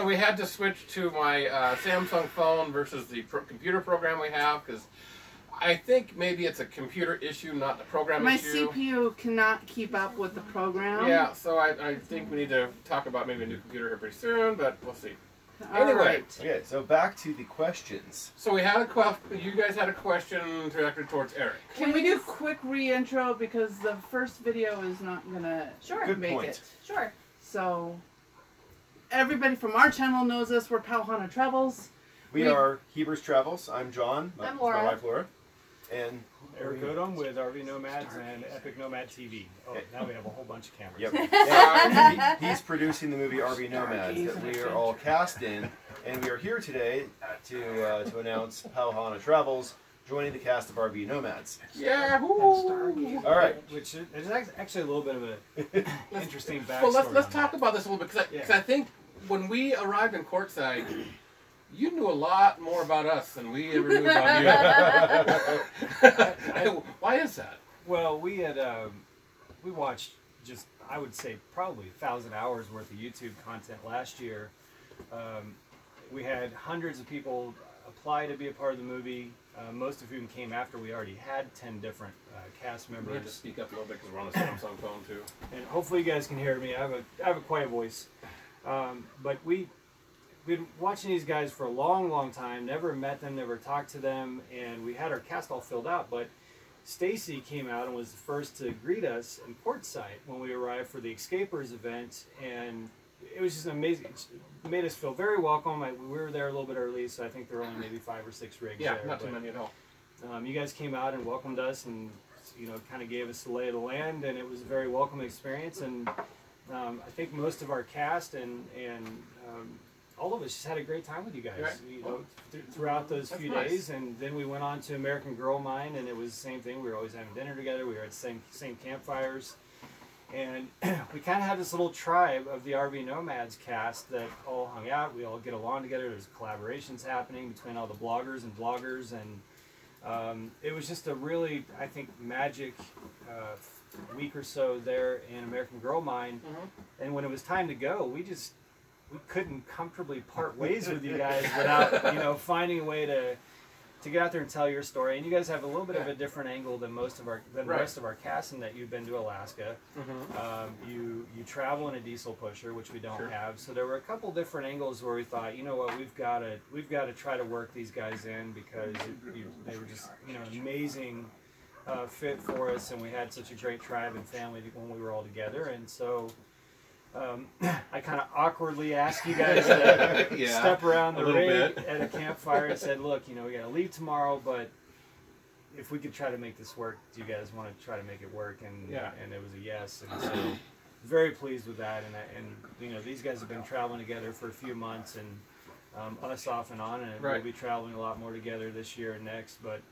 so we had to switch to my Samsung phone versus the computer program we have, because I think maybe it's a computer issue, not the program issue. My CPU cannot keep up with the program. Yeah, so I think we need to talk about maybe a new computer here pretty soon, but we'll see. All Anyway. right. Okay, so back to the questions. So we had a question. You guys had a question directed towards Eric. Can we do a quick re-intro, because the first video is not gonna make it. Sure. So everybody from our channel knows us. We're Pauhana Travels. We are Hebard's Travels. I'm John. I'm My Laura. wife Laura. And Eric Odom with RV Nomads and Epic Nomad TV. Oh, now we have a whole bunch of cameras. Yep. And he's producing the movie RV Nomads that we are all cast in, and we are here today to announce Pauhana Travels joining the cast of RV Nomads. Yeah. All right. Which is actually a little bit of an interesting backstory. Well, let's talk about this a little bit, because I think when we arrived in Quartzsite, you knew a lot more about us than we ever knew about you. Why is that? Well, we watched just, I would say, probably 1,000 hours worth of YouTube content last year. We had hundreds of people apply to be a part of the movie, most of whom came after we already had 10 different cast members. We have to speak up a little bit because we're on a Samsung phone too. And hopefully you guys can hear me. I have a quiet voice. But we've been watching these guys for a long time, never met them, never talked to them, and we had our cast all filled out, but Stacy came out and was the first to greet us in Quartzsite when we arrived for the Escapers event, and it was just amazing. It made us feel very welcome. We were there a little bit early, so I think there were only maybe 5 or 6 rigs there. Yeah, not too many at all. You guys came out and welcomed us and, you know, kind of gave us the lay of the land, and it was a very welcome experience, and I think most of our cast and all of us just had a great time with you guys, right. you know, throughout those few nice. days, and then we went on to American Girl Mine, and it was the same thing. We were always having dinner together. We were at the same campfires, and we kind of had this little tribe of the RV Nomads cast that all hung out. We all get along together. There's collaborations happening between all the bloggers and vloggers, and it was just a really, I think, magic week or so there in American Girl Mine. And when it was time to go, we couldn't comfortably part ways with you guys without, you know, finding a way to get out there and tell your story. And you guys have a little bit of a different angle than the rest of our cast, in that you've been to Alaska. You travel in a diesel pusher, which we don't have. So there were a couple different angles where we thought, you know what, we've got to try to work these guys in, because they were just, you know, an amazing fit for us, and we had such a great tribe and family when we were all together. And so I kind of awkwardly asked you guys to step around the rig at a campfire and said, look, you know, we got to leave tomorrow, but if we could try to make this work, do you guys want to try to make it work? And it was a yes. And so very pleased with that. And you know, these guys have been traveling together for a few months, and us off and on, and we'll be traveling a lot more together this year and next. But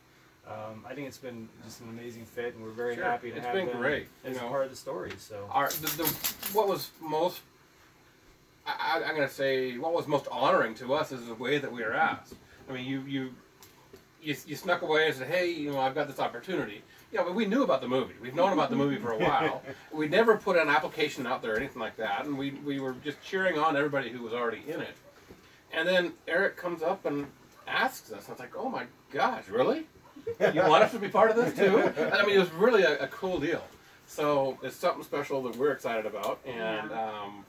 I think it's been just an amazing fit, and we're very happy to have them as part of the story. So, what was most, I'm going to say, what was most honoring to us is the way that we were asked. I mean, you snuck away and said, hey, you know, I've got this opportunity. Yeah, but we knew about the movie. We've known about the movie for a while. We never put an application out there or anything like that, and we were just cheering on everybody who was already in it. And then Eric comes up and asks us. I was like, oh my gosh, really? You want us to be part of this too? I mean, it was really a cool deal. So it's something special that we're excited about, and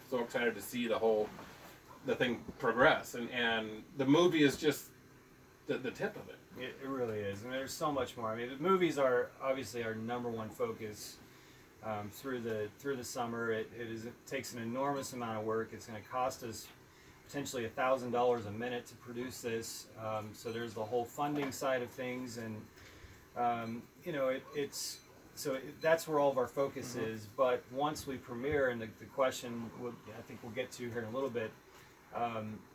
so excited to see the thing progress. And the movie is just the tip of it. It really is, and there's so much more. I mean, the movies are obviously our #1 focus through the summer. It takes an enormous amount of work. It's going to cost us potentially $1,000 a minute to produce this. So there's the whole funding side of things, and you know, that's where all of our focus is. But once we premiere, and the question I think we'll get to here in a little bit,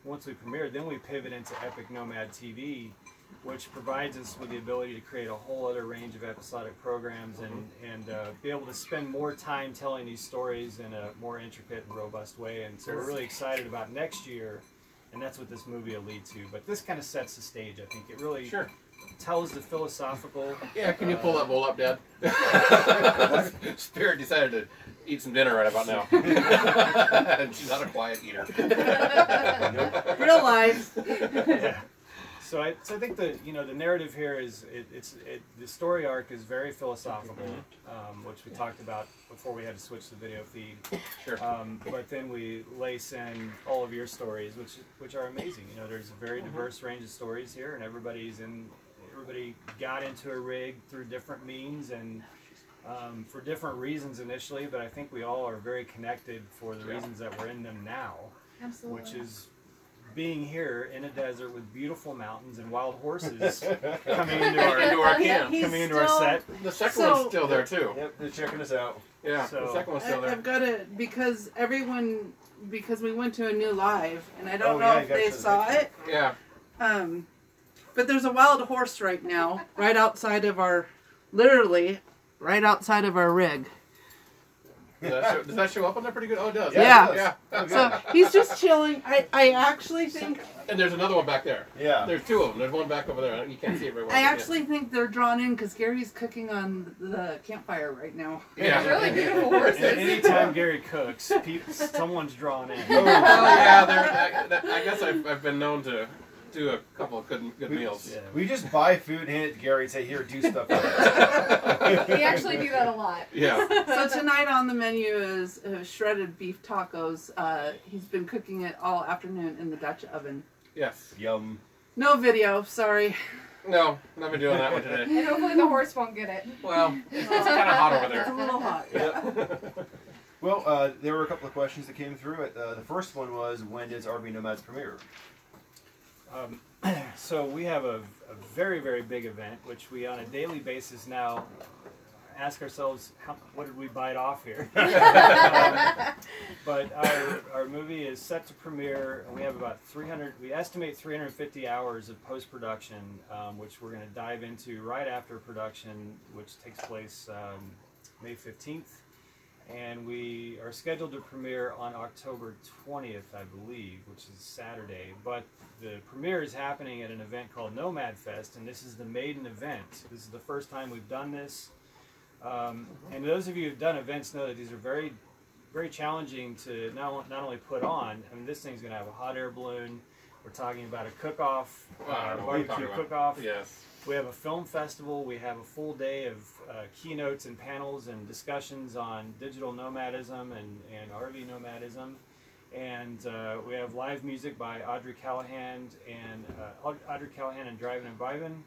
once we premiere, then we pivot into Epic Nomad TV, which provides us with the ability to create a whole other range of episodic programs, and be able to spend more time telling these stories in a more intricate and robust way. And so we're really excited about next year, and that's what this movie will lead to. But this kind of sets the stage. I think it really tells the philosophical... Yeah, can you pull that bowl up, Dad? Spirit decided to eat some dinner right about now. And she's not a quiet eater. Real life. Yeah. So I think the narrative here is the story arc is very philosophical, which we talked about before we had to switch the video feed. Sure. But then we lace in all of your stories, which are amazing. You know, there's a very diverse range of stories here, and everybody got into a rig through different means and for different reasons initially. But I think we all are very connected for the reasons that we're in them now. Absolutely. Which is being here in a desert with beautiful mountains and wild horses coming into our camp, coming into our set. The second one's still there too. Yep, they're checking us out. Yeah, the second one's still there. I've got to, because we went to a new live, and I don't know if they saw it. Yeah. But there's a wild horse right now, right outside of our rig. Does that show up on there pretty good? Oh, it does. Yeah. Yeah. So he's just chilling. I actually think... And there's another one back there. Yeah. There's two of them. There's one back over there. You can't see it very well. I actually think they're drawn in because Gary's cooking on the campfire right now. Yeah. Really beautiful horses. Anytime Gary cooks, someone's drawn in. Oh, yeah. I guess I've been known to do a couple of good meals. Yeah. We just buy food and hand it to Gary and say, here, do stuff with it. We actually do that a lot. Yeah. So tonight on the menu is shredded beef tacos. He's been cooking it all afternoon in the Dutch oven. Yes. Yum. No video, sorry. No, not been doing that one today. And hopefully the horse won't get it. Well, it's kind of hot over It's a there. little hot. Yeah. Well, there were a couple of questions that came through. The first one was, when does RV Nomads premiere? So we have a very, very big event, which we on a daily basis now ask ourselves, what did we bite off here? But our movie is set to premiere, and we have about we estimate 350 hours of post-production, which we're going to dive into right after production, which takes place May 15th. And we are scheduled to premiere on October 20th, I believe, which is Saturday. But the premiere is happening at an event called NomadFEST, and this is the maiden event. This is the first time we've done this. And those of you who've done events know that these are very, very challenging to not only put on. I mean, this thing's going to have a hot air balloon. We're talking about a cook-off, barbecue cook-off. Yes. We have a film festival. We have a full day of keynotes and panels and discussions on digital nomadism and RV nomadism. And we have live music by Audrey Callahan and Drivin' and Vibin'.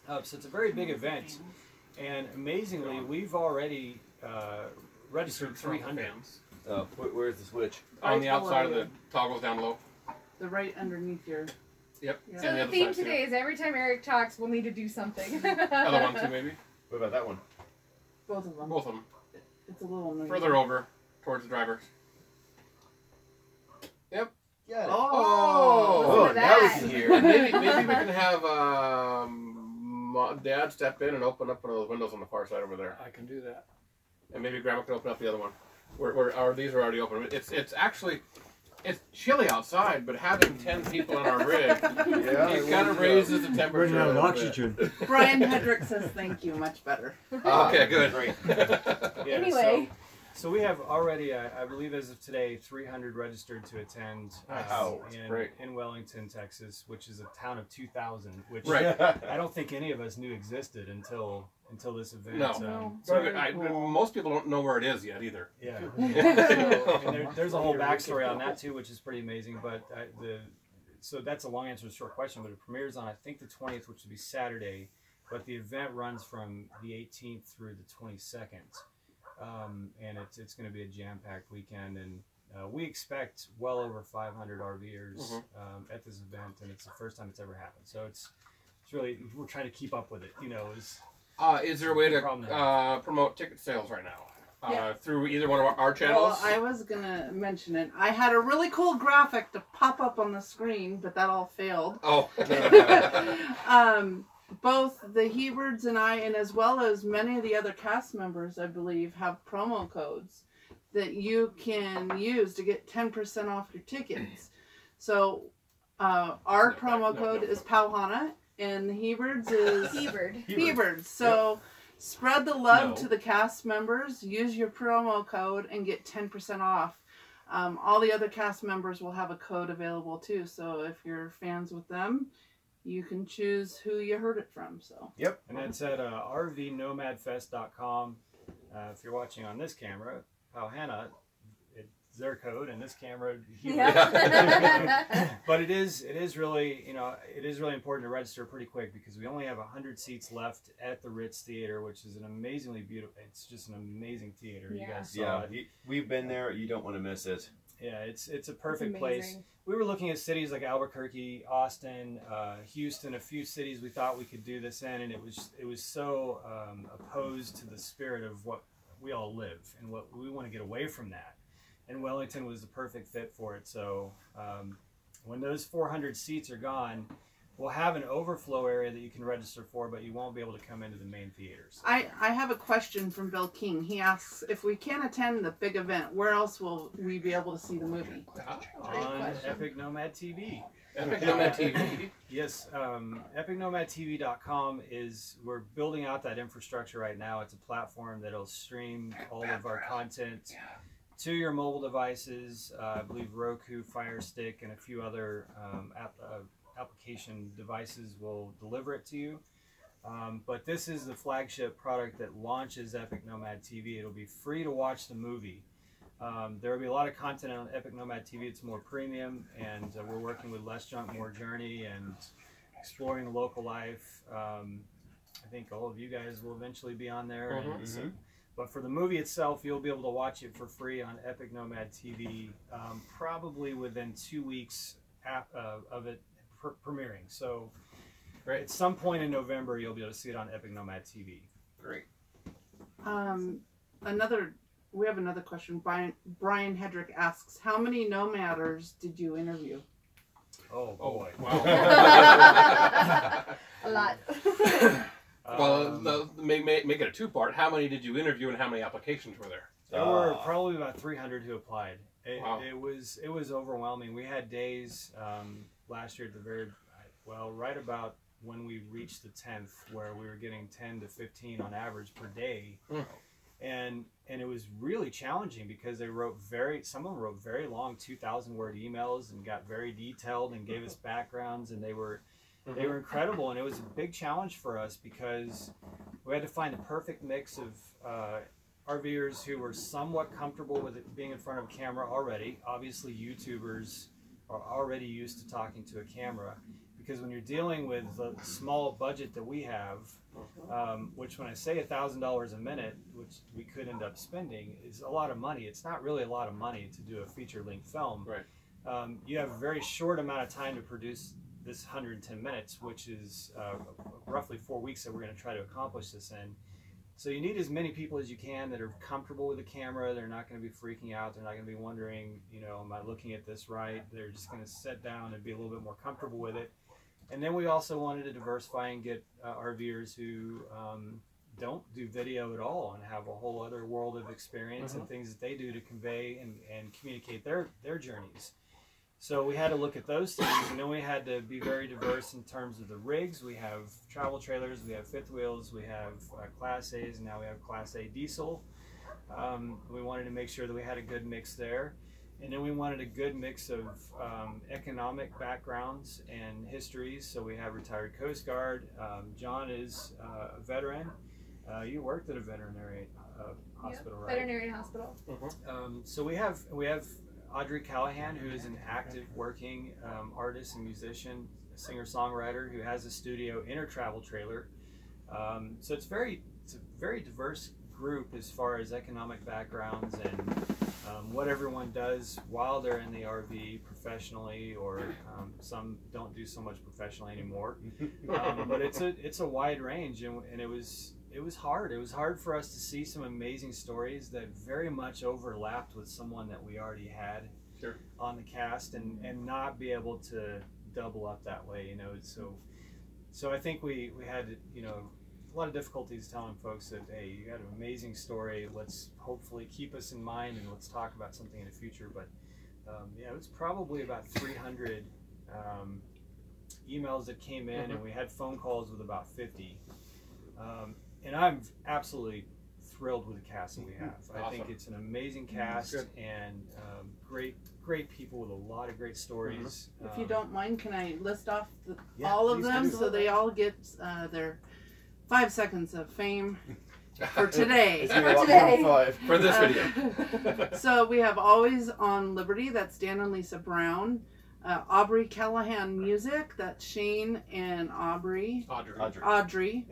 So it's a very big event. And amazingly, we've already registered 300. Where's the switch? On the outside of the toggles down low. The right underneath your... Yep. Yeah. So the theme today is every time Eric talks, we'll need to do something. Other one too, maybe? What about that one? Both of them. Both of them. It's a little noisy. Further over, towards the driver. Yep. Got it. Oh! Now we can hear. Maybe we can have Dad step in and open up one of those windows on the far side over there. I can do that. And maybe Grandma can open up the other one. These are already open. It's actually... It's chilly outside, but having 10 people on our rig, it kind of raises the temperature. Running out of oxygen. Brian Hedrick says thank you, much better. Okay, good. Great. Yeah, Anyway. So we have already, I believe as of today, 300 registered to attend in Wellington, Texas, which is a town of 2,000, which I don't think any of us knew existed until this event. No. Most people don't know where it is yet either. Yeah. So, there's a whole backstory on that too, which is pretty amazing. But so that's a long answer to a short question. But it premieres on I think the 20th, which would be Saturday. But the event runs from the 18th through the 22nd. And it's going to be a jam-packed weekend, and we expect well over 500 RVers at this event, and it's the first time it's ever happened. So it's really, we're trying to keep up with it. Is there a way to promote ticket sales right now through either one of our channels? Well, I was gonna mention it. I had a really cool graphic to pop up on the screen, but that all failed. Oh. Both the Hebards and I, and as well as many of the other cast members, I believe, have promo codes that you can use to get 10% off your tickets. So our promo code is Pauhana, and the Hebards is Hebard. Hebard. So Spread the love No. to the cast members. Use your promo code and get 10% off. All the other cast members will have a code available too. So if you're fans with them, you can choose who you heard it from. So. Yep. And that's at rvnomadfest.com. If you're watching on this camera, Hannah, it's their code, and this camera. But it is really, it is really important to register pretty quick because we only have 100 seats left at the Ritz Theater, which is an amazingly beautiful. It's just an amazing theater. You guys saw it. We've been there. You don't want to miss it. Yeah, it's a perfect place. We were looking at cities like Albuquerque, Austin, Houston, a few cities we thought we could do this in, and it was so opposed to the spirit of what we all live and what we want to get away from that. And Wellington was the perfect fit for it. So when those 400 seats are gone, we'll have an overflow area that you can register for, but you won't be able to come into the main theaters. I have a question from Bill King. He asks, if we can't attend the big event, where else will we be able to see the movie? On Epic Nomad TV. Epic Nomad TV. Yes, epicnomadtv.com we're building out that infrastructure right now. It's a platform that'll stream all of our content to your mobile devices. I believe Roku, Fire Stick, and a few other application devices will deliver it to you. But this is the flagship product that launches Epic Nomad TV. It'll be free to watch the movie. There will be a lot of content on Epic Nomad TV. It's more premium, and we're working with Less Junk, More Journey, and exploring local life. I think all of you guys will eventually be on there. But for the movie itself, you'll be able to watch it for free on Epic Nomad TV, probably within 2 weeks of it premiering. So at some point in November, you'll be able to see it on Epic Nomad TV. Great. We have another question. Brian Hedrick asks, how many nomaders did you interview? Oh boy. Wow. A lot. Well, make it a two-part. How many did you interview, and how many applications were there? There were probably about 300 who applied. Wow. It was overwhelming. We had days last year at right about when we reached the 10th, where we were getting 10 to 15 on average per day. And it was really challenging because some of them wrote very long 2,000-word emails and got very detailed and gave us backgrounds, and they were incredible. And it was a big challenge for us because we had to find the perfect mix of RVers who were somewhat comfortable with it being in front of a camera already. Obviously, YouTubers are already used to talking to a camera, because when you're dealing with the small budget that we have, which when I say $1,000 a minute, which we could end up spending, is a lot of money. It's not really a lot of money to do a feature-length film. Right. You have a very short amount of time to produce this 110 minutes, which is roughly 4 weeks that we're going to try to accomplish this in. So you need as many people as you can that are comfortable with the camera. They're not going to be freaking out. They're not going to be wondering, am I looking at this right? They're just going to sit down and be a little bit more comfortable with it. And then we also wanted to diversify and get RVers who don't do video at all and have a whole other world of experience and things that they do to convey and communicate their journeys. So we had to look at those things, and then we had to be very diverse in terms of the rigs. We have travel trailers, we have fifth wheels, we have Class A's, and now we have Class A diesel. We wanted to make sure that we had a good mix there. And then we wanted a good mix of economic backgrounds and histories. So we have retired Coast Guard. John is a veteran. You worked at a veterinary hospital, right? Veterinary hospital. So we have Audrey Callahan, who is an active working artist and musician, singer-songwriter, who has a studio in her travel trailer. So it's a very diverse group as far as economic backgrounds and what everyone does while they're in the RV professionally, or some don't do so much professionally anymore. But it's a wide range, and it was hard. It was hard for us to see some amazing stories that very much overlapped with someone that we already had on the cast, and not be able to double up that way, So I think we had a lot of difficulties telling folks that, hey, you got an amazing story, let's hopefully keep us in mind and let's talk about something in the future. But it was probably about 300 emails that came in, and we had phone calls with about 50. and I'm absolutely thrilled with the cast that we have. I think Awesome. it's an amazing cast Good. and great people with a lot of great stories. If you don't mind, can I list off Yeah, all of please them do. so they all get their 5 seconds of fame for today? It's gonna be For a lot today. more than 5. For this video. So we have Always on Liberty, that's Dan and Lisa Brown. Aubrey Callahan Music, that's Shane and Audrey.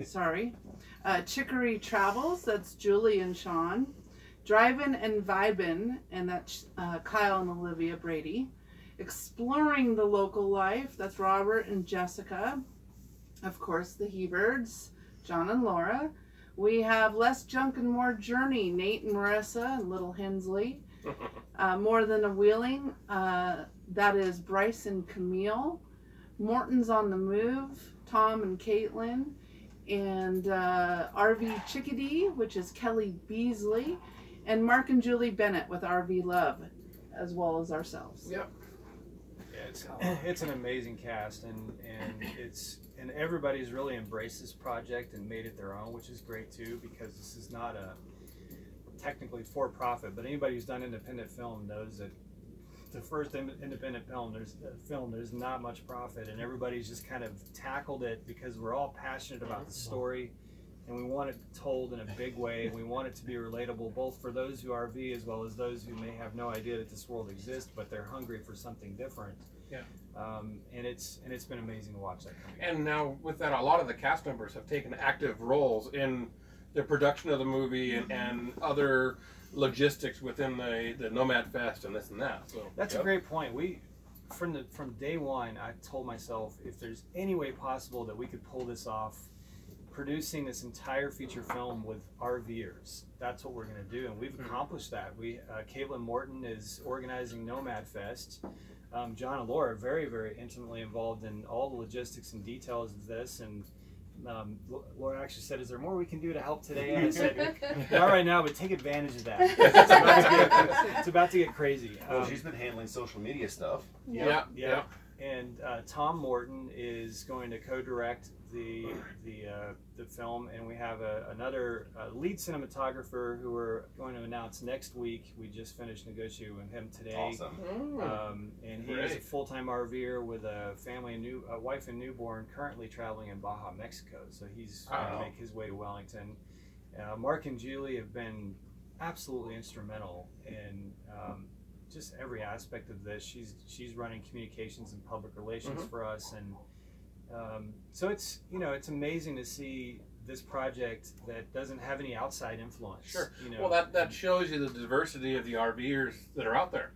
Sorry. Chicory Travels, that's Julie and Sean. Drivin' and Vibin', and that's Kyle and Olivia Brady. Exploring the Local Life, that's Robert and Jessica. Of course, the Hebards, John and Laura. We have Less Junk and More Journey, Nate and Marissa and Little Hensley. More Than a Wheeling, that is Bryce and Camille. Morton's on the Move, Tom and Caitlin. And RV Chickadee, which is Kelly Beasley. And Mark and Julie Bennett with RV Love, as well as ourselves. Yep. Yeah, it's an amazing cast, and everybody's really embraced this project and made it their own, which is great too, because this is not a technically for profit, but anybody who's done independent film knows that the first independent film, there's not much profit, and everybody's just kind of tackled it because we're all passionate about the story, and we want it told in a big way, and we want it to be relatable both for those who RV as well as those who may have no idea that this world exists, but they're hungry for something different. Yeah. And it's been amazing to watch that come together. And now with that, a lot of the cast members have taken active roles in the production of the movie and other logistics within the NomadFEST and this and that. So That's a great point. We from day one, I told myself if there's any way possible that we could pull this off, producing this entire feature film with RVers, that's what we're going to do, and we've accomplished that. Caitlin Morton is organizing NomadFEST. John and Laura are very, very intimately involved in all the logistics and details of this, and Laura actually said, "Is there more we can do to help today?" And I said, "Not right now, but take advantage of that. It's about to get crazy." Well, she's been handling social media stuff. Yeah. And Tom Morton is going to co-direct the film, and we have another lead cinematographer who we're going to announce next week. We just finished negotiating with him today. Awesome. And he is a full-time RVer with a family and a wife and newborn, currently traveling in Baja, Mexico. So he's going to make his way to Wellington. Mark and Julie have been absolutely instrumental in just every aspect of this. She's running communications and public relations for us, and so it's amazing to see this project that doesn't have any outside influence. Sure. Well, that shows you the diversity of the RVers that are out there.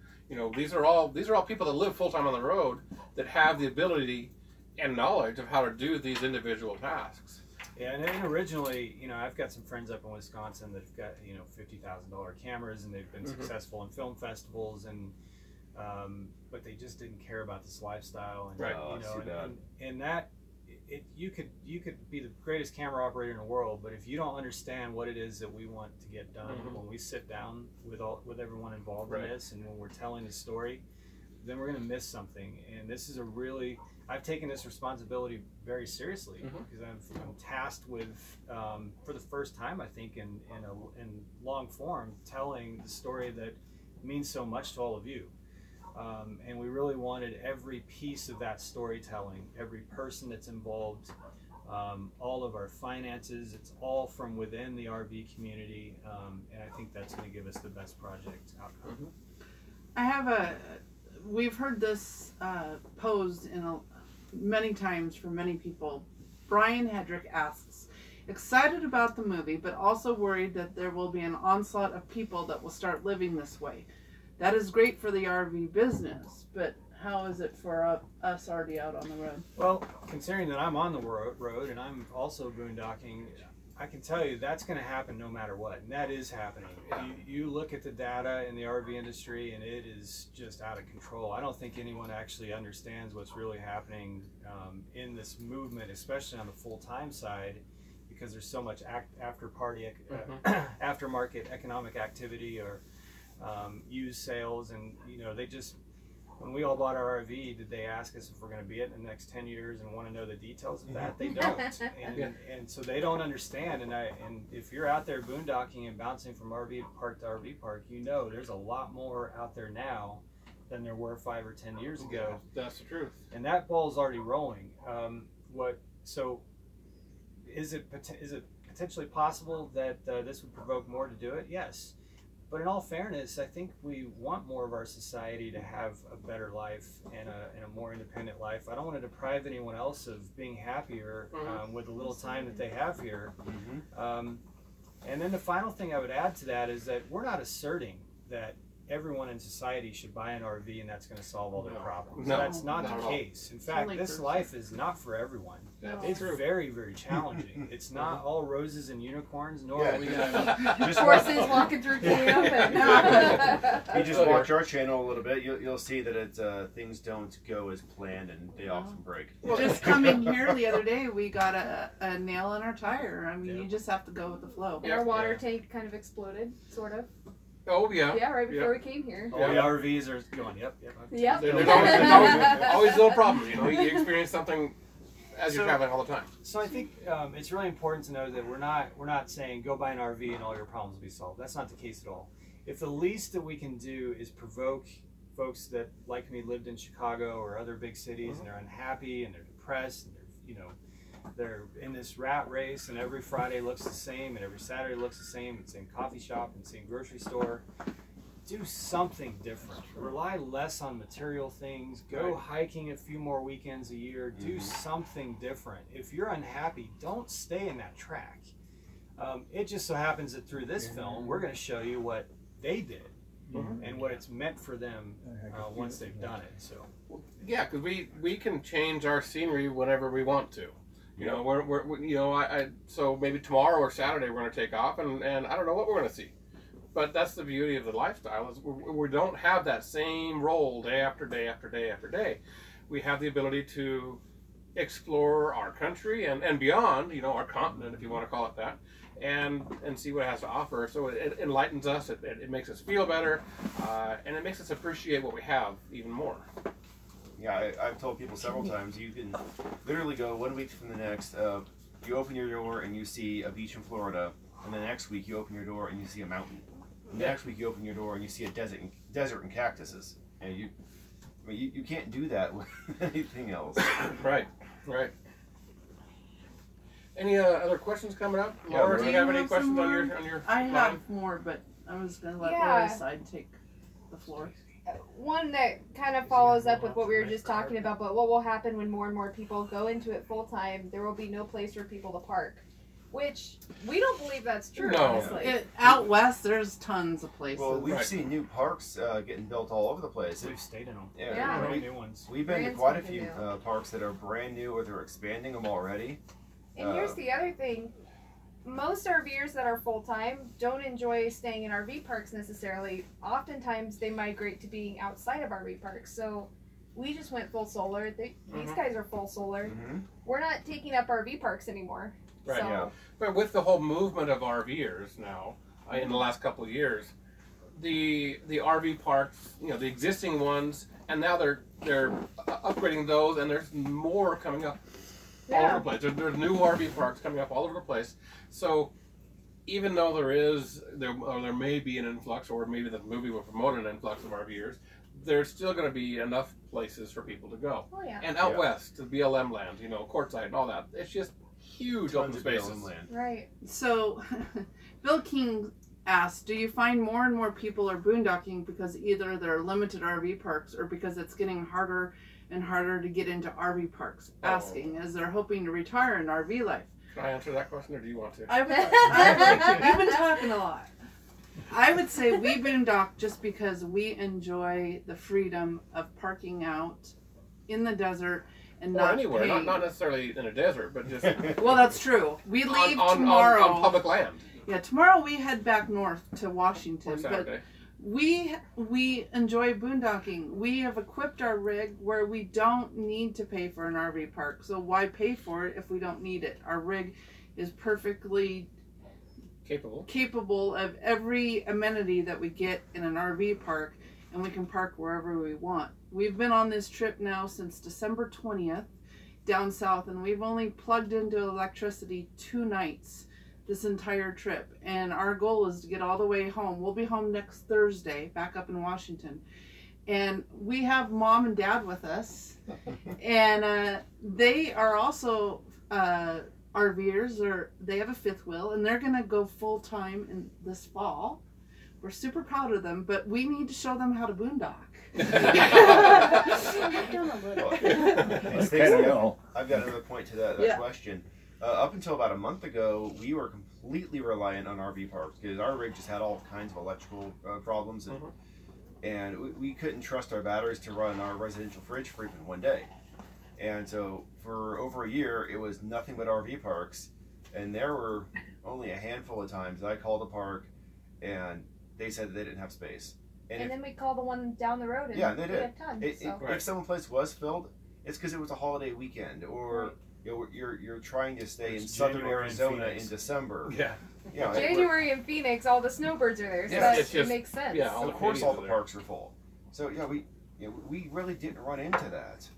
These are all people that live full time on the road that have the ability and knowledge of how to do these individual tasks. Yeah, and originally, I've got some friends up in Wisconsin that've got $50,000 cameras, and they've been successful in film festivals, and but they just didn't care about this lifestyle, and right. And that you could be the greatest camera operator in the world, but if you don't understand what it is that we want to get done when we sit down with everyone involved in this, and when we're telling the story, then we're going to miss something. And this is I've taken this responsibility very seriously because I'm tasked with, for the first time, I think, in long form, telling the story that means so much to all of you. And we really wanted every piece of that storytelling, every person that's involved, all of our finances, it's all from within the RV community, and I think that's going to give us the best project outcome. We've heard this posed many times from many people. Brian Hedrick asks, excited about the movie, but also worried that there will be an onslaught of people that will start living this way. That is great for the RV business, but how is it for us already out on the road? Well, considering that I'm on the road and I'm also boondocking, I can tell you that's going to happen no matter what, and that is happening. You look at the data in the RV industry, and it is just out of control. I don't think anyone actually understands what's really happening in this movement, especially on the full-time side, because there's so much aftermarket economic activity or used sales, and when we all bought our RV, did they ask us if we're going to be it in the next 10 years and want to know the details of that? They don't. And so they don't understand. And if you're out there boondocking and bouncing from RV park to RV park, you know there's a lot more out there now than there were 5 or 10 years ago. That's the truth. And that ball's already rolling. So is it potentially possible that this would provoke more to do it? Yes. But in all fairness, I think we want more of our society to have a better life and a more independent life. I don't want to deprive anyone else of being happier with the little time that they have here. And then the final thing I would add to that is that we're not asserting that everyone in society should buy an RV and that's going to solve all their problems. No, that's not not the at all. case. In fact, this life is not for everyone. That's It's true. very, very challenging. It's not all roses and unicorns, nor are we going to... Just Horses walking through camp. you just watch our channel a little bit, you'll see that things don't go as planned and they often break. Just coming here the other day, we got a nail in our tire. I mean, you just have to go with the flow. And our water tank kind of exploded, sort of. Oh, yeah. Yeah, right before we came here. All the RVs are going, yep. Yep. There's always little problems, you know. You experience something as you're traveling all the time. So I think it's really important to know that we're not saying go buy an RV and all your problems will be solved. That's not the case at all. If the least that we can do is provoke folks that, like me, lived in Chicago or other big cities and they're unhappy and they're depressed and they're in this rat race and every Friday looks the same and every Saturday looks the same, it's in coffee shop and same grocery store. Do something different. Rely less on material things. Go hiking a few more weekends a year. Do something different. If you're unhappy, don't stay in that track. It just so happens that through this film, we're going to show you what they did and what it's meant for them once they've done it. So yeah, because we can change our scenery whenever we want to. You know, so maybe tomorrow or Saturday we're going to take off, and I don't know what we're going to see. But that's the beauty of the lifestyle, is we don't have that same role day after day after day after day. We have the ability to explore our country and beyond, you know, our continent, if you want to call it that, and see what it has to offer. So it enlightens us, it makes us feel better, and it makes us appreciate what we have even more. Yeah, I've told people several times, you can literally go 1 week from the next, you open your door and you see a beach in Florida, and the next week you open your door and you see a mountain. And the next week you open your door and you see a desert and cactuses. And you can't do that with anything else. Right. Any other questions coming up? Laura, do you have any questions on your I mind? have more, but I was going to let Laura's side take the floor. One that kind of follows up with what we were just talking about, but what will happen when more and more people go into it full time? There will be no place for people to park, which we don't believe that's true. No. Honestly. Out west, there's tons of places. Well, we've seen new parks getting built all over the place. we've stayed in them. Yeah. Really new ones. We've been to Brand quite a spanking few parks that are brand new or they're expanding them already. And here's the other thing. Most RVers that are full-time don't enjoy staying in RV parks necessarily. Oftentimes they migrate to being outside of RV parks. So we just went full solar. These guys are full solar. We're not taking up RV parks anymore. Right, So, yeah. But with the whole movement of RVers now, in the last couple of years, the RV parks, you know, the existing ones, and now they're upgrading those, and there's more coming up all over the place. There's new RV parks coming up all over the place. So even though there may be an influx, or maybe the movie will promote an influx of RVers, there's still going to be enough places for people to go. Oh, yeah. And out west, the BLM land, you know, Quartzsite and all that, it's just huge open spaces. Right. So, Bill King asked, do you find more and more people are boondocking because either there are limited RV parks or because it's getting harder and harder to get into RV parks? Asking, as they're hoping to retire in RV life. Can I answer that question, or do you want to? I would like to. We've been talking a lot. I would say we boondock just because we enjoy the freedom of parking out in the desert and Or not anywhere, paying. not necessarily in a desert, but just Well, that's true. We leave on tomorrow. on public land. Yeah, tomorrow we head back north to Washington. Or Saturday. But we enjoy boondocking. We have equipped our rig where we don't need to pay for an RV park. So why pay for it if we don't need it? Our rig is perfectly capable of every amenity that we get in an RV park, and we can park wherever we want. we've been on this trip now since December 20th down south, and we've only plugged into electricity 2 nights this entire trip. And our goal is to get all the way home. We'll be home next Thursday, back up in Washington. And we have Mom and Dad with us. And they are also RVers, or they have a 5th wheel, and they're going to go full time in this fall. We're super proud of them, but we need to show them how to boondock. I've done a little. I've got another point to that question. Up until about a month ago, we were completely reliant on RV parks because our rig just had all kinds of electrical problems, and we couldn't trust our batteries to run our residential fridge for even 1 day. And so for over a year, it was nothing but RV parks, and there were only a handful of times that I called a park and they said that they didn't have space. And then we call the one down the road, and they did. have tons. If some place was filled, it's because it was a holiday weekend, or you're trying to stay in southern Arizona in December. January in Phoenix, all the snowbirds are there, so it makes sense. Yeah, of course, all the parks are full. So we really didn't run into that.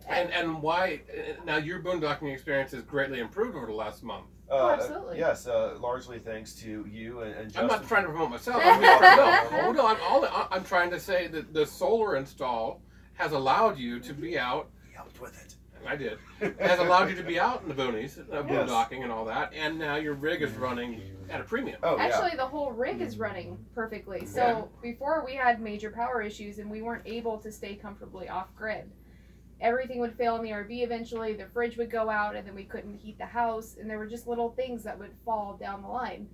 And why? Now your boondocking experience has greatly improved over the last month. Absolutely. Yes, largely thanks to you and Justin. I'm not trying to promote myself. I'm trying to say that the solar install has allowed you to be out. We helped with it. I did. It has allowed you to be out in the boonies, boondocking and all that, and now your rig is running at a premium. Actually, the whole rig is running perfectly. So before we had major power issues and we weren't able to stay comfortably off grid. Everything would fail in the RV eventually, the fridge would go out, and then we couldn't heat the house, and there were just little things that would fall down the line.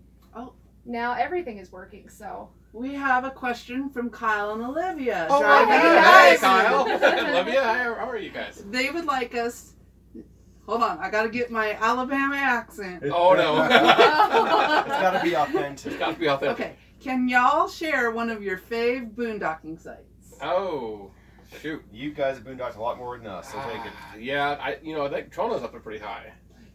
Now everything is working, so. We have a question from Kyle and Olivia. Hi, Kyle. Olivia, how are you guys? They would like us. Hold on, I gotta get my Alabama accent. Oh, no. It's gotta be authentic. It's gotta be authentic. Okay, can y'all share one of your fave boondocking sites? Oh. Shoot. You guys have boondocked a lot more than us, so take it. Yeah, I think Toronto's up there pretty high.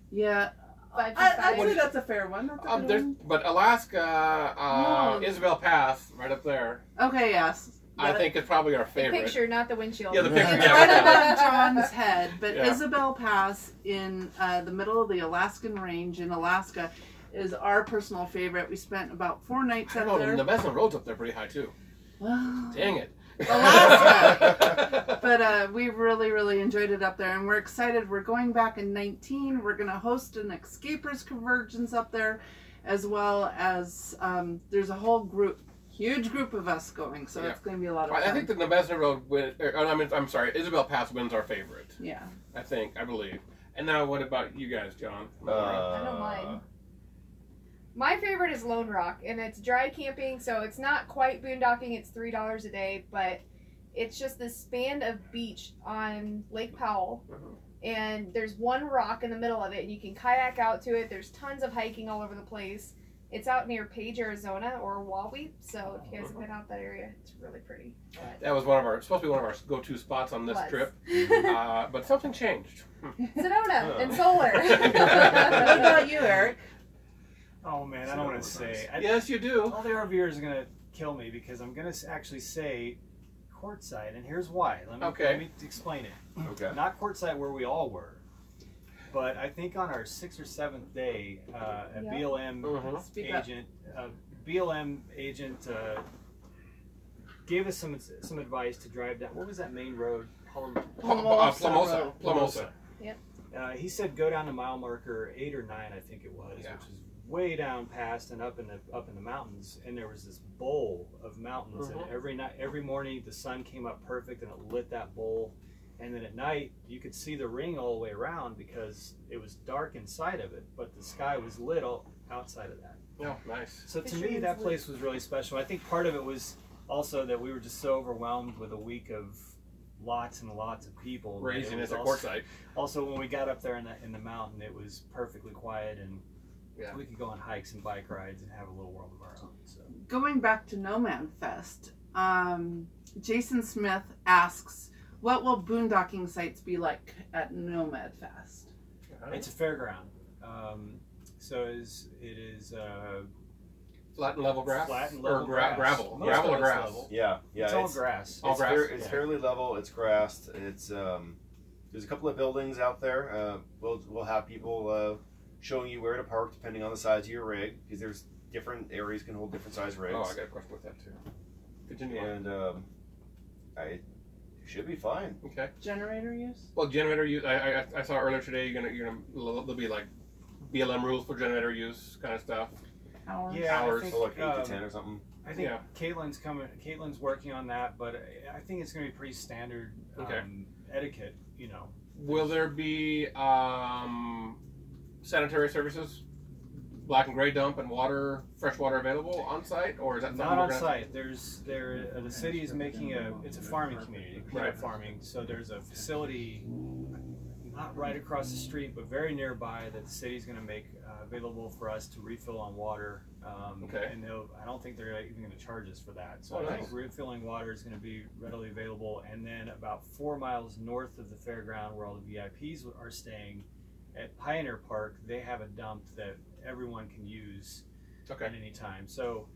Yeah. 5 I'd say that's a fair one. That's a good one. But Alaska, Isabel Pass, right up there. Okay, yes. I think it's probably our The favorite. picture, not the windshield. Yeah, the picture. It's right above John's head, but Isabel Pass in the middle of the Alaskan range in Alaska is our personal favorite. We spent about 4 nights up there. The Mesna Road's up there pretty high too. Well, Dang it. Alaska. But we really, really enjoyed it up there, and we're excited. We're going back in 2019. We're going to host an escapers convergence up there, as well as there's a whole group, huge group of us going, so it's going to be a lot of fun. I think the Mesna Road Isabel Pass wins our favorite. Yeah. I believe. And now what about you guys, John? I don't mind. My favorite is Lone Rock, and it's dry camping, so it's not quite boondocking. It's $3 a day, but it's just this span of beach on Lake Powell, and there's one rock in the middle of it, and you can kayak out to it. There's tons of hiking all over the place. It's out near Page, Arizona, or Wawee, so if you guys have been out that area, it's really pretty. That was supposed to be one of our go-to spots on this trip, but something changed. Sedona and solar. What about you, Eric? Oh man, I don't want to say. Yes, you do. All the RVers are gonna kill me because I'm gonna actually say courtside, and here's why. Let me explain it. Okay. Not courtside where we all were, but I think on our 6th or 7th day, a BLM agent gave us some advice to drive down. What was that main road? Plumosa. Yep. He said go down to mile marker 8 or 9, I think it was, which is way down past and up in the mountains, and there was this bowl of mountains, and every morning the sun came up perfect and it lit that bowl, and then at night you could see the ring all the way around because it was dark inside of it, but the sky was lit all outside of that. Oh, nice. So to me that place was really special. I think part of it was also that we were just so overwhelmed with a week of lots and lots of people. Craziness at courtside. Also, when we got up there in the mountain, it was perfectly quiet, and we could go on hikes and bike rides and have a little world of our own. So. Going back to NomadFEST, Jason Smith asks, what will boondocking sites be like at NomadFEST? It's a fairground. So it is. It's Flat and level grass? Flat and Or level grass. gravel? Most Gravel of or it's grass? level. Yeah, It's all grass. All grass? It's Yeah. fairly level. It's grassed. It's there's a couple of buildings out there. We'll have people showing you where to park depending on the size of your rig, because there's different areas can hold different size rigs. Oh, I got a question with that too. Continue on. And it should be fine. Okay. Generator use? Well, generator use. I saw earlier today. You're gonna there'll be like BLM rules for generator use kind of stuff. Hours? Yeah, Hours. I think, So like 8 to 10 or something. I think Yeah. Caitlin's working on that, but I think it's going to be pretty standard Okay. etiquette. You know. Will there be sanitary services, black and gray dump and water, fresh water available on site, or is that something Not we're on gonna- site. The city is making it's a farming community, Right. farming. So there's a facility not right across the street, but very nearby that the city's going to make available for us to refill on water. Okay. And I don't think they're even going to charge us for that. So Oh, I nice. think refilling water is going to be readily available. And then about 4 miles north of the fairground, where all the VIPs are staying, at Pioneer Park, they have a dump that everyone can use Okay. at any time. So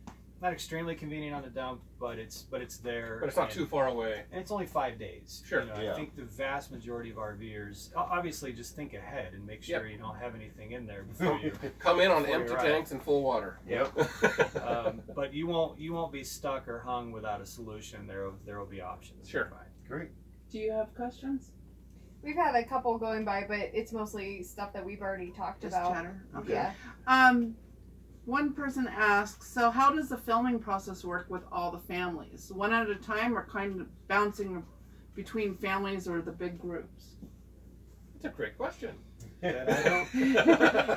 not extremely convenient on the dump, but it's there. But it's not and- too far away. And it's only 5 days. Sure. You know, Yeah. I think the vast majority of RVers obviously just think ahead and make sure you don't have anything in there before you. Come in on Before empty you're out. tanks and full water. Yep. But you won't be stuck or hung without a solution. There will be options. Sure. Great. Do you have questions? We've had a couple going by, but it's mostly stuff that we've already talked Just about. chatter. Okay. Yeah. One person asks, so how does the filming process work with all the families? One at a time, or kind of bouncing between families or the big groups? That's a great question. That I don't.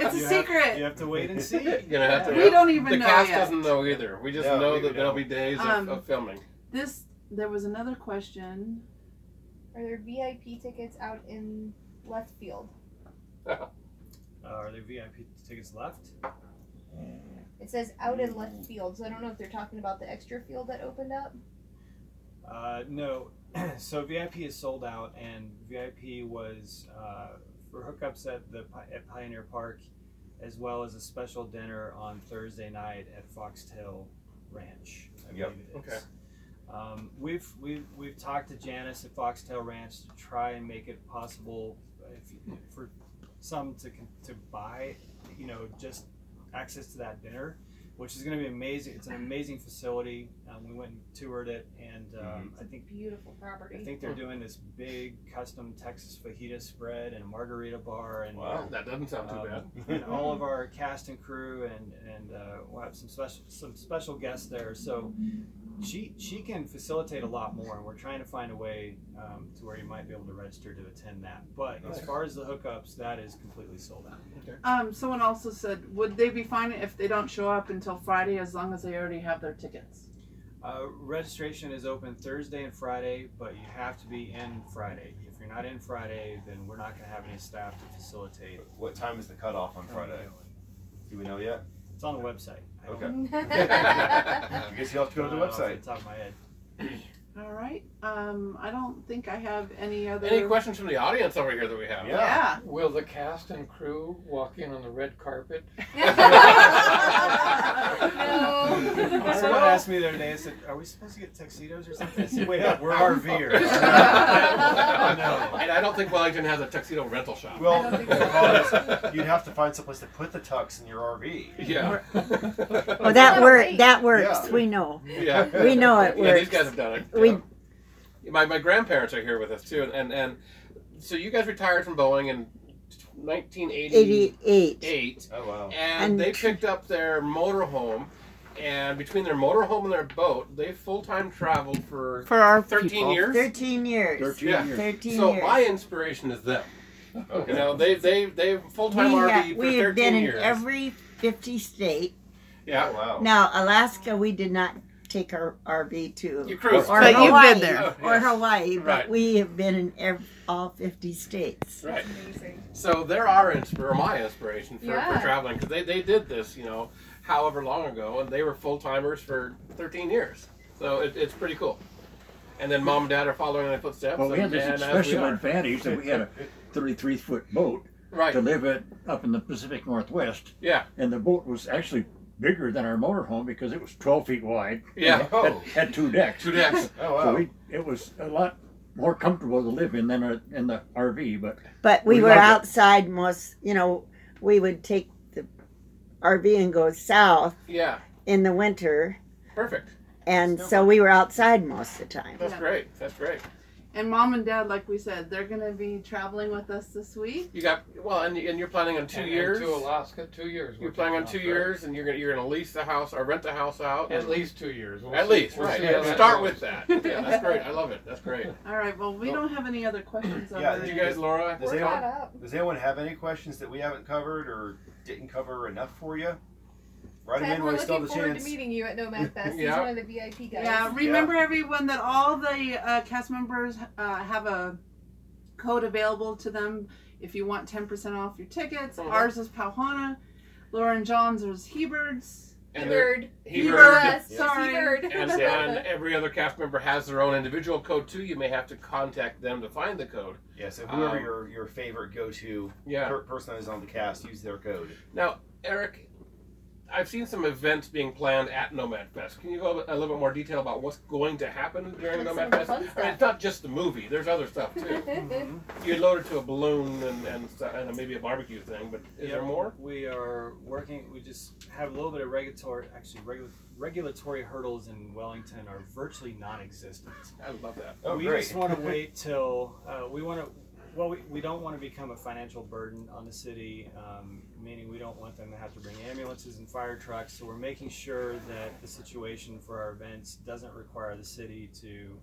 It's a You secret. You have to wait and see. You're gonna have to. We don't even the know cast yet. doesn't know either. We just No, know we that there'll don't. be days of filming. There was another question. Are there VIP tickets out in left field? Are there VIP tickets left? It says out in left field, so I don't know if they're talking about the extra field that opened up. No. So VIP is sold out, and VIP was for hookups at Pioneer Park, as well as a special dinner on Thursday night at Foxtail Ranch. I Yep. believe it is. Okay. We've talked to Janice at Foxtail Ranch to try and make it possible for some to buy, just access to that dinner, which is going to be amazing. It's an amazing facility. We went and toured it, and I think Beautiful property. they're doing this big custom Texas fajita spread and a margarita bar, and Wow. That doesn't sound too bad. and all of our cast and crew, and we'll have some special guests there. So she can facilitate a lot more, and we're trying to find a way to where you might be able to register to attend that. But as far as the hookups, that is completely sold out. Someone also said, would they be fine if they don't show up until Friday as long as they already have their tickets? Registration is open Thursday and Friday, but you have to be in Friday. If you're not in Friday, then we're not going to have any staff to facilitate. What time is the cutoff on Friday? Do we know yet? It's on the website. I Okay. don't I guess you'll have to go to the know off website. the top of my head. All right. I don't think I have any other. Any questions from the audience over here that we have? Yeah. Yeah. Will the cast and crew walk in on the red carpet? No. Someone asked me the other day, I said, are we supposed to get tuxedos or something? I said, wait up, we're RVers. No. And I don't think Wellington has a tuxedo rental shop. Well, I don't think the so. problem is you'd have to find someplace to put the tux in your RV. Yeah. Well, that wait. works. Yeah. We know. Yeah. We know it Yeah, works. these guys have done it. We- Yeah. My grandparents are here with us too, and so you guys retired from Boeing in 1988, 88. Oh wow. and And- they picked up their motorhome, and between their motorhome and their boat, they full-time traveled for For our 13 people. years. 13 years. 13 Yeah. years. 13 So years. my inspiration is them. Okay. You know, they've full-time RV for we have 13 been years. in every 50 state. Yeah. Oh wow. Now, Alaska, we did not take our RV to. You cruised. Or But you've Hawaii. been there. Oh, Or yeah. Hawaii, but Right. we have been in all 50 states. Right. Amazing. So they're my inspiration for Yeah. traveling, because they did this, however long ago, and they were full-timers for 13 years. So it's pretty cool. And then mom and dad are following in their footsteps. Well, we had this and as we special are. advantage that we had a 33-foot boat Right. to live up in the Pacific Northwest, Yeah. and the boat was actually bigger than our motorhome because it was 12 feet wide. Yeah. Oh. Had 2 decks. 2 decks. Oh wow. So it was a lot more comfortable to live in than in the RV. But we We were loved it. outside most, we would take the RV and go south Yeah. in the winter. Perfect. And so we were outside most of the time. That's Yeah. great. That's great. And Mom and Dad, like we said, they're going to be traveling with us this week. You got and you're planning on 2 years. To Alaska, 2 years. You're planning on 2 years, and you're gonna lease the house or rent the house out. At least 2 years. We'll At see- least, we'll right? see how that Start goes. with that. Yeah, that's great. I love it. That's great. All right, well, we don't have any other questions. Yeah, over Did you there. guys, Laura? Does We're anyone, caught up. does anyone have any questions that we haven't covered or didn't cover enough for you? Write them Ted, in we're while you still looking have a forward chance. to meeting you at NomadFest. He's Yeah. one of the VIP guys. Yeah, remember everyone that all the cast members have a code available to them if you want 10% off your tickets. Mhm. Ours is Pauhana. Laura and John's is Hebard's. And they're- Hebard. Hebard. Yes, Sorry. Hebard. And every other cast member has their own individual code too. You may have to contact them to find the code. Yeah, so whoever your favorite go-to Yeah. person is on the cast, use their code. Now, Eric, I've seen some events being planned at NomadFest. Can you go a little bit more detail about what's going to happen during Like some of the NomadFest? fun I mean, stuff. it's not just the movie. There's other stuff too. You loaded to a balloon and maybe a barbecue thing, but is there more? We are working. We just have a little bit of regulatory hurdles in Wellington are virtually non-existent. I love that. Oh, we great. just want to wait till we want to. Well, we don't want to become a financial burden on the city, meaning we don't want them to have to bring ambulances and fire trucks. So we're making sure that the situation for our events doesn't require the city to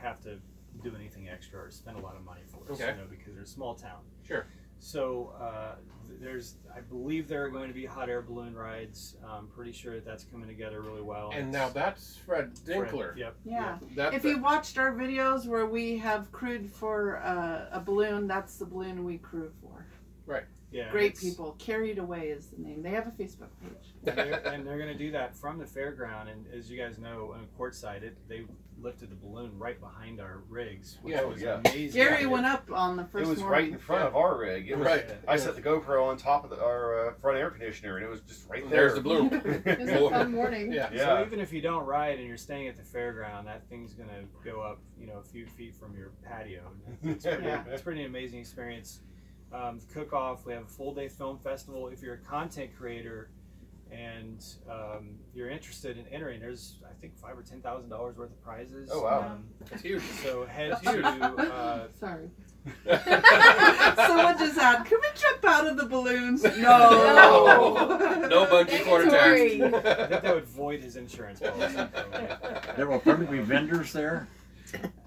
have to do anything extra or spend a lot of money for us. Okay. Because they're a small town. Sure. So I believe there are going to be hot air balloon rides. I'm pretty sure that's coming together really well. And now that's Fred Dinkler. Yep. Yeah. That's If you watched our videos where we have crewed for a balloon, that's the balloon we crewed for. Yeah, Great it's- people. Carried Away is the name. They have a Facebook page. and they're going to do that from the fairground. And as you guys know, on courtside, they lifted the balloon right behind our rigs, which Yeah, was yeah. amazing. Gary went up on the first It was morning. right in front of our rig. It was, Right. I set the GoPro on top of our front air conditioner, and it was just right there. There's the balloon. It was a fun morning. Yeah. So Yeah. even if you don't ride and you're staying at the fairground, that thing's going to go up, a few feet from your patio. It's pretty, Yeah. it's pretty amazing experience. The cook-off, we have a full-day film festival. If you're a content creator and you're interested in entering, there's I think $5,000 or $10,000 worth of prizes. Oh, wow. That's huge. So head to Sorry. Someone just asked, can we jump out of the balloons? No. No bungee cord Mandatory. I attached. think that would void his insurance policy. There will probably be vendors there.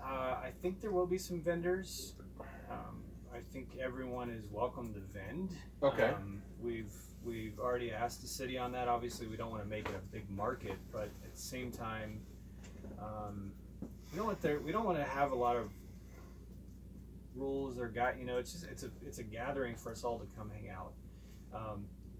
I think there will be some vendors. I think everyone is welcome to vend. Okay. We've already asked the city on that. Obviously, we don't want to make it a big market, but at the same time, we don't want to have a lot of rules or it's a gathering for us all to come hang out.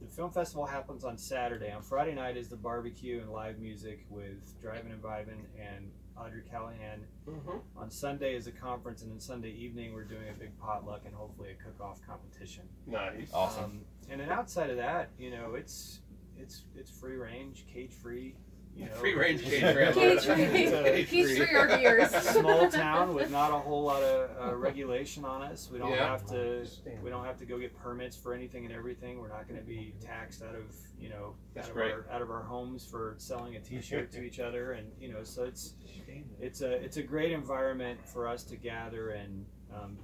The film festival happens on Saturday. On Friday night is the barbecue and live music with Driving and Vibin' and Audrey Callahan. Mhm. On Sunday is a conference, and then Sunday evening we're doing a big potluck and hopefully a cook-off competition. Nice. Awesome. And then outside of that, it's free range, cage free. Free range cage free. I love Cage it. free. Cage Cage free. free RVers. Small town with not a whole lot of regulation on us. We don't Yeah. have to go get permits for anything and everything. We're not going to be taxed out of That's great. out of our homes for selling a T-shirt to each other, and so it's a great environment for us to gather and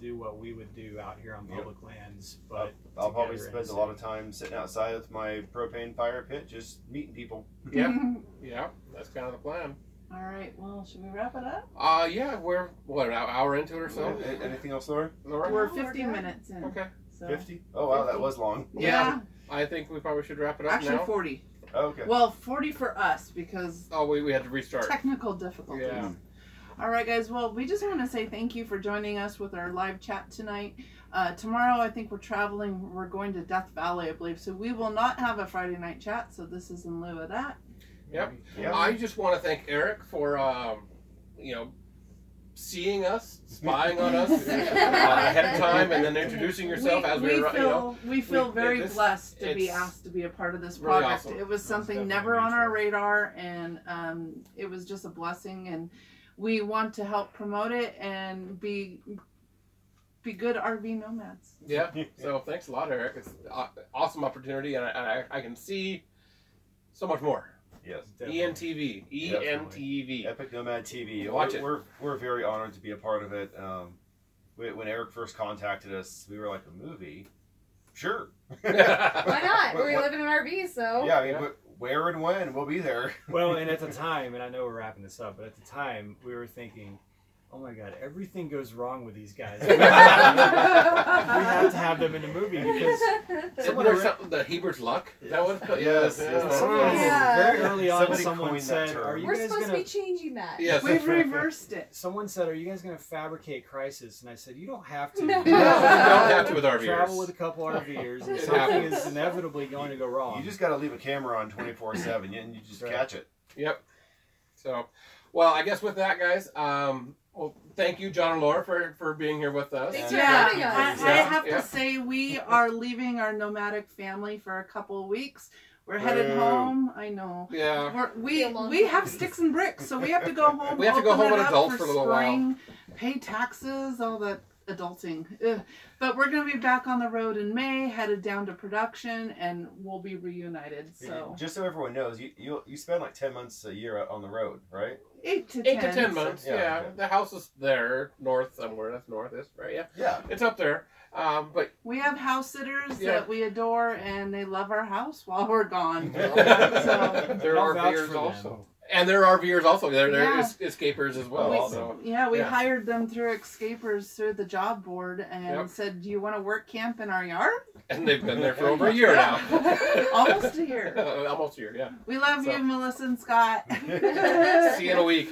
do what we would do out here on public lands. But I'll probably together in spend the a lot of city. time sitting outside with my propane fire pit, just meeting people. Yeah. Yeah. That's kind of the plan. All right, well, should we wrap it up? Yeah. We're an hour into it or so. Anything else, Laura? Laura? We're we're 50 done. minutes in. Okay. So. 50? Oh, wow, that was long. Yeah. I think we probably should wrap it up Actually, now. 40. Oh, okay. Well, 40 for us because Oh, we had to restart. technical difficulties. Yeah. All right, guys. Well, we just want to say thank you for joining us with our live chat tonight. Tomorrow, I think we're traveling. We're going to Death Valley, I believe. So we will not have a Friday night chat. So this is in lieu of that. Yep. Yeah. I just want to thank Eric for seeing us, spying on us ahead of time, and then introducing yourself as we were. We feel very this- blessed to be it's asked to be a part of this really project. awesome. It was That's something definitely never on our mutual. radar, and it was just a blessing. And we want to help promote it and be good RV nomads. Yeah. So thanks a lot, Eric. It's an awesome opportunity, and I can see so much more. Yes. ENTV. ENTV. Epic Nomad TV. Watch it. We're very honored to be a part of it. When Eric first contacted us, we were like, a movie? Sure. Why not? We live in an RV, so. Yeah, I mean, where and when? We'll be there. Well, and at the time, and I know we're wrapping this up, but at the time we were thinking, oh my God, everything goes wrong with these guys. We have to have them in the movie because Isn't there something, the Hebard's luck? Is that what? Yes. very early on Somebody someone coined that said, term. are you We're guys supposed going to be changing that. Yes. We've reversed it. Someone said, are you guys going to fabricate crisis? And I said, you don't have to. No. No, you don't have to with RVers. Travel with a couple RVers and It something happens. is inevitably going to go wrong. You just got to leave a camera on 24/7, and you just Right. catch it. Yep. So, well, I guess with that, guys, well, thank you, John and Laura, for being here with us. Thanks for Yeah, having us. I have Yeah. to say we are leaving our nomadic family for a couple of weeks. We're headed home. I know. Yeah. We Be a long we have time. sticks and bricks, so we have to go home. We have to go open home it and up adult for a little spring, pay taxes, all that adulting. Ugh. But we're gonna be back on the road in May, headed down to production, and we'll be reunited. So Just so everyone knows, you spend like 10 months a year out on the road, right? 8 to 8 10. to 10 months. Yeah, Yeah. okay. The house is there, north somewhere. That's northeast, right? Yeah. Yeah. It's up there. But We have house sitters Yeah. that we adore, and they love our house while we're gone. there I'll are vouch RVers for them. also. And there are RVers also. They're Yeah. escapers as well. We- Also. Yeah, we Yeah. hired them through Escapers through the job board and Yep. said, "Do you want to work camp in our yard?" And they've been there for over a year now. Almost a year. Almost a year, yeah. We love So- you, Melissa and Scott. See you in a week.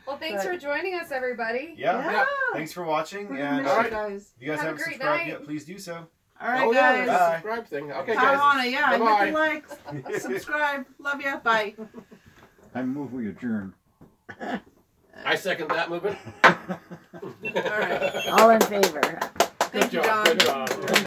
Well, thanks for joining us, everybody. Yeah. Yeah. Thanks for watching, We're gonna and miss All you right. guys. if you guys Have a haven't great subscribed night. yet, please do so. All right, Oh, yeah, there's guys. a Bye. subscribe thing. Okay, Tap guys. on it, yeah. Bye-bye. Hit the likes. Subscribe. Love ya. Bye. I move we adjourn. I second that movement. All right. All in favor. Thank you, job. John. Good job.